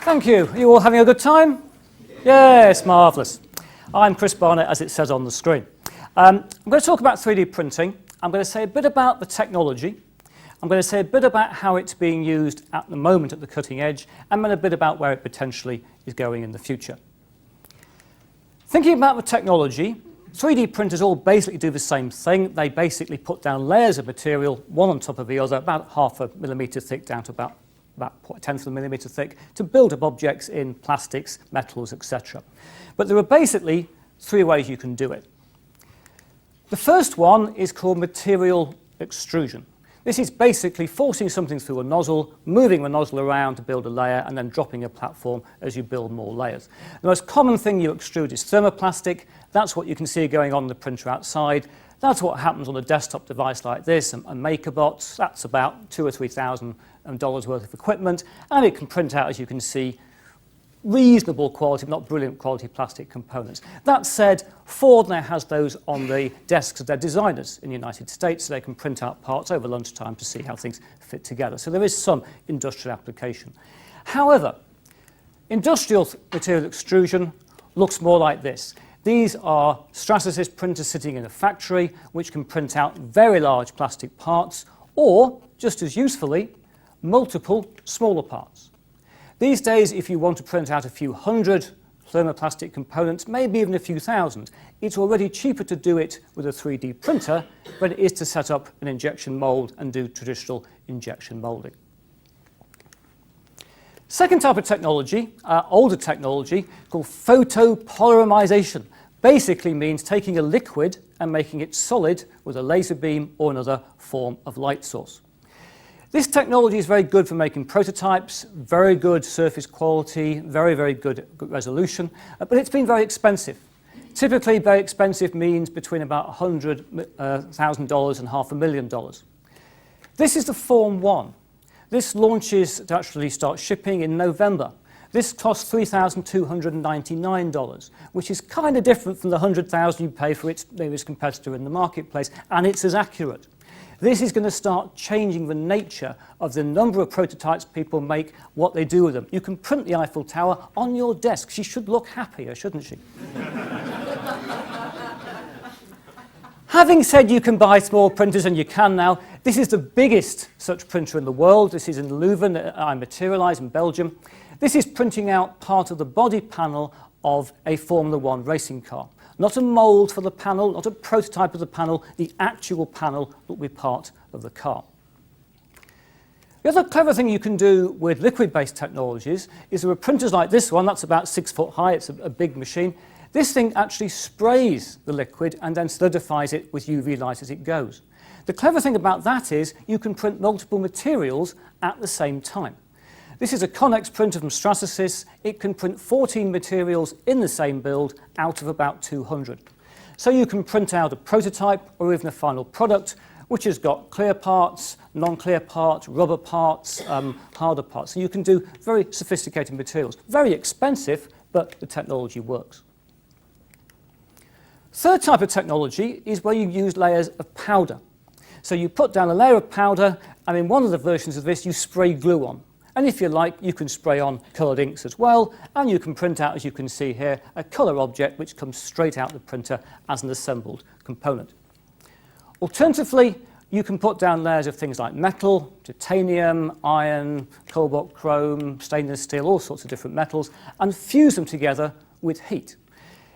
Thank you. Are you all having a good time? Yes, marvellous. I'm Chris Barnatt, as it says on the screen. I'm going to talk about 3D printing. I'm going to say a bit about the technology. I'm going to say a bit about how it's being used at the moment at the cutting edge, and then a bit about where it potentially is going in the future. Thinking about the technology, 3D printers all basically do the same thing. They basically put down layers of material, one on top of the other, about half a millimetre thick down to about a tenth of a millimetre thick, to build up objects in plastics, metals, etc. But there are basically three ways you can do it. The first one is called material extrusion. This is basically forcing something through a nozzle, moving the nozzle around to build a layer, and then dropping a platform as you build more layers. The most common thing you extrude is thermoplastic. That's what you can see going on in the printer outside. That's what happens on a desktop device like this, and MakerBots. That's about $2,000 or $3,000 worth of equipment, and it can print out, as you can see, reasonable quality, not brilliant quality plastic components. That said, Ford now has those on the desks of their designers in the United States, so they can print out parts over lunchtime to see how things fit together. So there is some industrial application. However, industrial material extrusion looks more like this. These are Stratasys printers sitting in a factory which can print out very large plastic parts, or, just as usefully, multiple smaller parts. These days, if you want to print out a few hundred thermoplastic components, maybe even a few thousand, it's already cheaper to do it with a 3D printer than it is to set up an injection mold and do traditional injection molding. Second type of technology, older technology, called photopolymerization, basically means taking a liquid and making it solid with a laser beam or another form of light source. This technology is very good for making prototypes, very good surface quality, very good resolution, but it's been very expensive. Typically, very expensive means between about $100,000 and $500,000. This is the Form 1. This launches to actually start shipping in November. This costs $3,299, which is kind of different from the $100,000 you pay for its nearest competitor in the marketplace, and it's as accurate. This is going to start changing the nature of the number of prototypes people make, what they do with them. You can print the Eiffel Tower on your desk. She should look happier, shouldn't she? Having said you can buy small printers, and you can now, this is the biggest such printer in the world. This is in Leuven, I Materialize in Belgium. This is printing out part of the body panel of a Formula One racing car. Not a mould for the panel, not a prototype of the panel, the actual panel that will be part of the car. The other clever thing you can do with liquid-based technologies is there are printers like this one, that's about 6 foot high, it's a big machine. This thing actually sprays the liquid and then solidifies it with UV light as it goes. The clever thing about that is you can print multiple materials at the same time. This is a Connex printer from Stratasys. It can print 14 materials in the same build out of about 200. So you can print out a prototype or even a final product which has got clear parts, non-clear parts, rubber parts, harder parts. So you can do very sophisticated materials. Very expensive, but the technology works. Third type of technology is where you use layers of powder. So you put down a layer of powder, and in one of the versions of this you spray glue on. And if you like, you can spray on coloured inks as well, and you can print out, as you can see here, a colour object which comes straight out the printer as an assembled component. Alternatively, you can put down layers of things like metal, titanium, iron, cobalt, chrome, stainless steel, all sorts of different metals, and fuse them together with heat.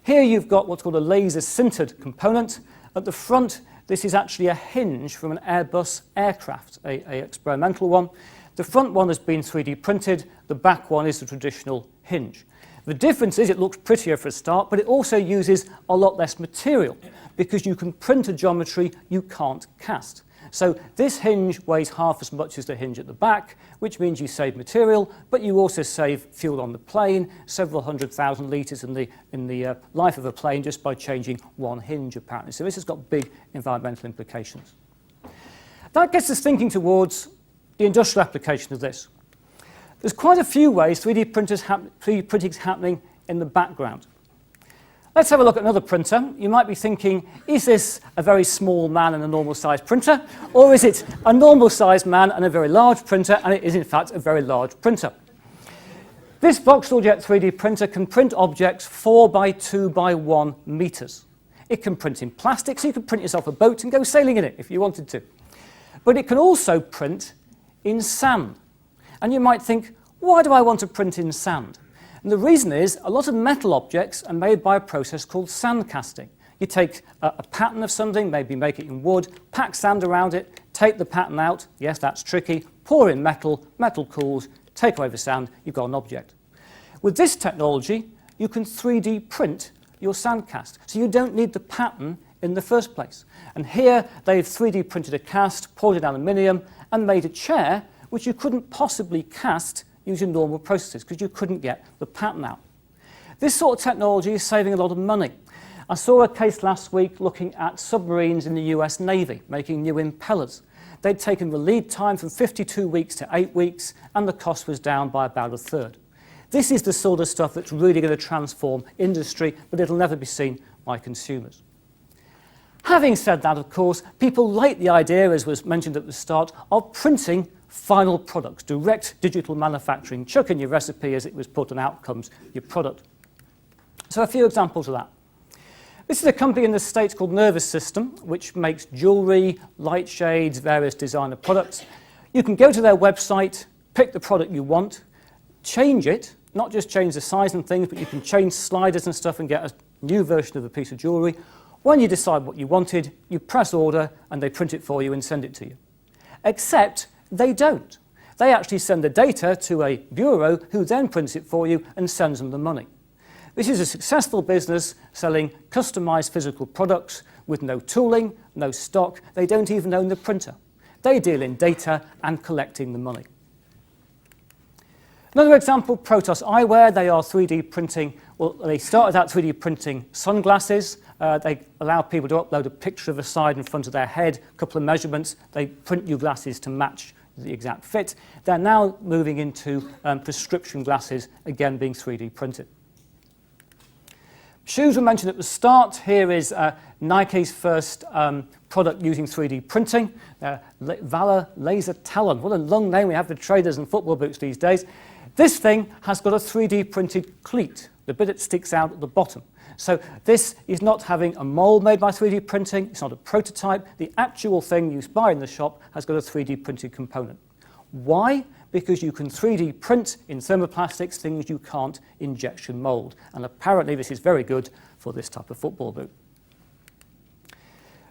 Here you've got what's called a laser sintered component. At the front, this is actually a hinge from an Airbus aircraft, an experimental one. The front one has been 3D printed, the back one is the traditional hinge. The difference is it looks prettier for a start, but it also uses a lot less material because you can print a geometry you can't cast. So this hinge weighs half as much as the hinge at the back, which means you save material, but you also save fuel on the plane, several 100,000 litres in the life of a plane just by changing one hinge, apparently. So this has got big environmental implications. That gets us thinking towards the industrial application of this. There's quite a few ways 3D printing is happening in the background. Let's have a look at another printer. You might be thinking, is this a very small man and a normal-sized printer? Or is it a normal-sized man and a very large printer, and it is, in fact, a very large printer? This Voxeljet 3D printer can print objects 4 by 2 by 1 meters. It can print in plastic, so you could print yourself a boat and go sailing in it if you wanted to. But it can also print in sand. And you might think, why do I want to print in sand? And the reason is a lot of metal objects are made by a process called sandcasting. You take a pattern of something, maybe make it in wood, pack sand around it, take the pattern out, yes, that's tricky, pour in metal, metal cools, take away the sand, you've got an object. With this technology, you can 3D print your sandcast, so you don't need the pattern in the first place. And here they've 3D printed a cast, poured in aluminium, and made a chair which you couldn't possibly cast using normal processes because you couldn't get the pattern out. This sort of technology is saving a lot of money. I saw a case last week looking at submarines in the US Navy making new impellers. They'd taken the lead time from 52 weeks to 8 weeks, and the cost was down by about a third. This is the sort of stuff that's really going to transform industry, but it'll never be seen by consumers. Having said that, of course, people like the idea, as was mentioned at the start, of printing final products, direct digital manufacturing, chuck in your recipe as it was put, and out comes your product. So a few examples of that. This is a company in the States called Nervous System, which makes jewelry, light shades, various designer products. You can go to their website, pick the product you want, change it, not just change the size and things, but you can change sliders and stuff and get a new version of a piece of jewelry. When you decide what you wanted, you press order and they print it for you and send it to you. Except they don't. They actually send the data to a bureau who then prints it for you and sends them the money. This is a successful business selling customized physical products with no tooling, no stock. They don't even own the printer. They deal in data and collecting the money. Another example, Protos eyewear. They are 3D printing. Well, they started out 3D printing sunglasses. They allow people to upload a picture of a side and front of their head, a couple of measurements. They print you glasses to match the exact fit. They're now moving into prescription glasses, again being 3D printed. Shoes were mentioned at the start. Here is Nike's first product using 3D printing, Valor Laser Talon. What a long name we have for traders and football boots these days. This thing has got a 3D printed cleat, the bit that sticks out at the bottom. So this is not having a mold made by 3D printing. It's not a prototype. The actual thing you buy in the shop has got a 3D printed component. Why? Because you can 3D print in thermoplastics things you can't injection mold. And apparently this is very good for this type of football boot.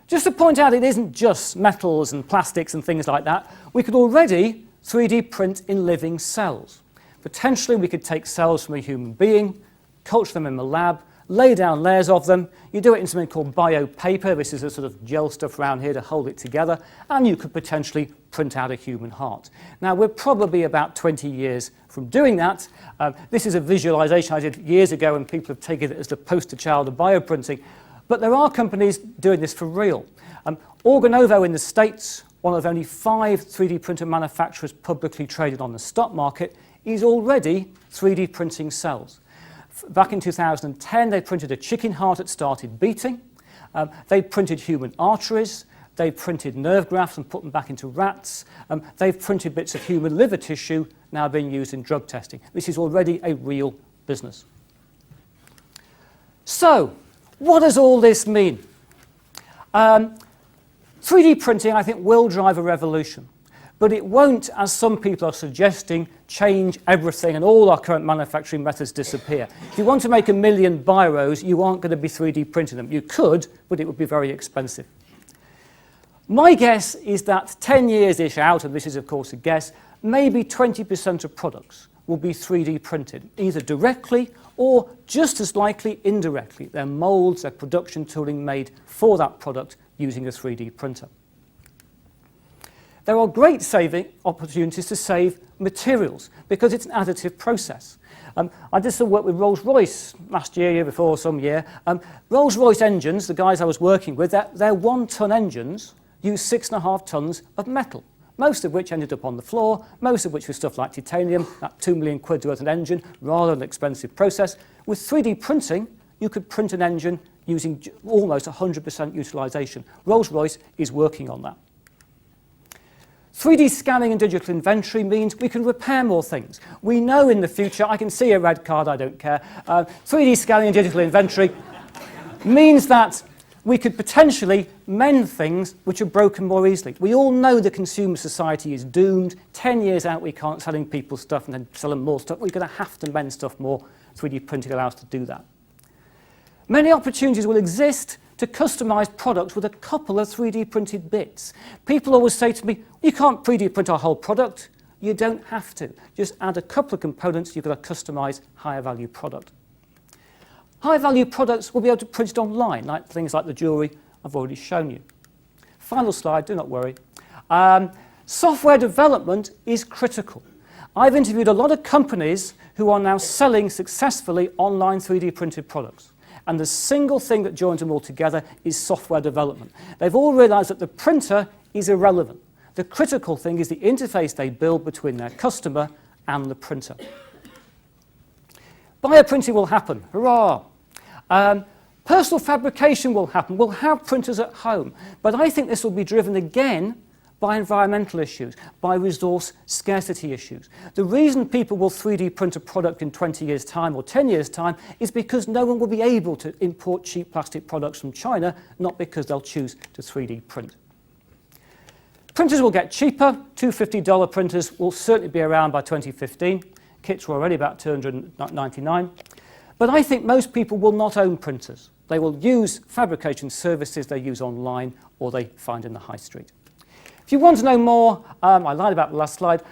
Just to point out, it isn't just metals and plastics and things like that. We could already 3D print in living cells. Potentially we could take cells from a human being, culture them in the lab, lay down layers of them. You do it in something called biopaper. This is a sort of gel stuff around here to hold it together. And you could potentially print out a human heart. Now, we're probably about 20 years from doing that. This is a visualization I did years ago, and people have taken it as the poster child of bioprinting. But there are companies doing this for real. Organovo in the States, one of only 5 3D printer manufacturers publicly traded on the stock market, is already 3D printing cells. Back in 2010, they printed a chicken heart that started beating. They printed human arteries. They printed nerve grafts and put them back into rats. They've printed bits of human liver tissue now being used in drug testing. This is already a real business. So, what does all this mean? 3D printing, I think, will drive a revolution. But it won't, as some people are suggesting, change everything and all our current manufacturing methods disappear. If you want to make 1 million biros, you aren't going to be 3D printing them. You could, but it would be very expensive. My guess is that 10 years-ish out, and this is of course a guess, maybe 20% of products will be 3D printed, either directly or just as likely indirectly. They're molds, they're production tooling made for that product using a 3D printer. There are great saving opportunities to save materials because it's an additive process. I did some work with Rolls-Royce last year, year before, some year. Rolls-Royce engines, the guys I was working with, their 1-ton engines use 6.5 tons of metal, most of which ended up on the floor, most of which was stuff like titanium, that 2 million quid worth of an engine, rather an expensive process. With 3D printing, you could print an engine using almost 100% utilization. Rolls-Royce is working on that. 3D scanning and digital inventory means we can repair more things. We know in the future, I can see a red card, I don't care. 3D scanning and digital inventory means that we could potentially mend things which are broken more easily. We all know the consumer society is doomed. 10 years out, we can't selling people stuff and then sell them more stuff. We're going to have to mend stuff more. 3D printing allows us to do that. Many opportunities will exist to customize products with a couple of 3D printed bits. People always say to me, you can't 3D print our whole product. You don't have to. Just add a couple of components, you've got a customized higher value product. High value products will be able to print it online, like things like the jewellery I've already shown you. Final slide, do not worry. Software development is critical. I've interviewed a lot of companies who are now selling successfully online 3D printed products. And the single thing that joins them all together is software development. They've all realised that the printer is irrelevant. The critical thing is the interface they build between their customer and the printer. Bioprinting will happen, hurrah! Personal fabrication will happen. We'll have printers at home. But I think this will be driven again by environmental issues, by resource scarcity issues. The reason people will 3D print a product in 20 years' time or 10 years' time is because no one will be able to import cheap plastic products from China, not because they'll choose to 3D print. Printers will get cheaper. $250 printers will certainly be around by 2015. Kits were already about $299. But I think most people will not own printers. They will use fabrication services they use online or they find in the high street. If you want to know more, I lied about the last slide.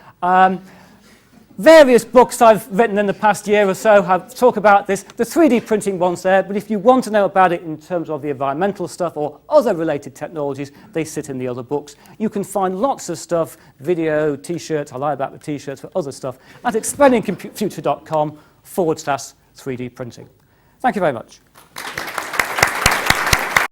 Various books I've written in the past year or so have talk about this. The 3D printing one's there, but if you want to know about it in terms of the environmental stuff or other related technologies, they sit in the other books. You can find lots of stuff, video, T-shirts, I lie about the T-shirts, for other stuff, at explainingufuture.com/3D printing. Thank you very much.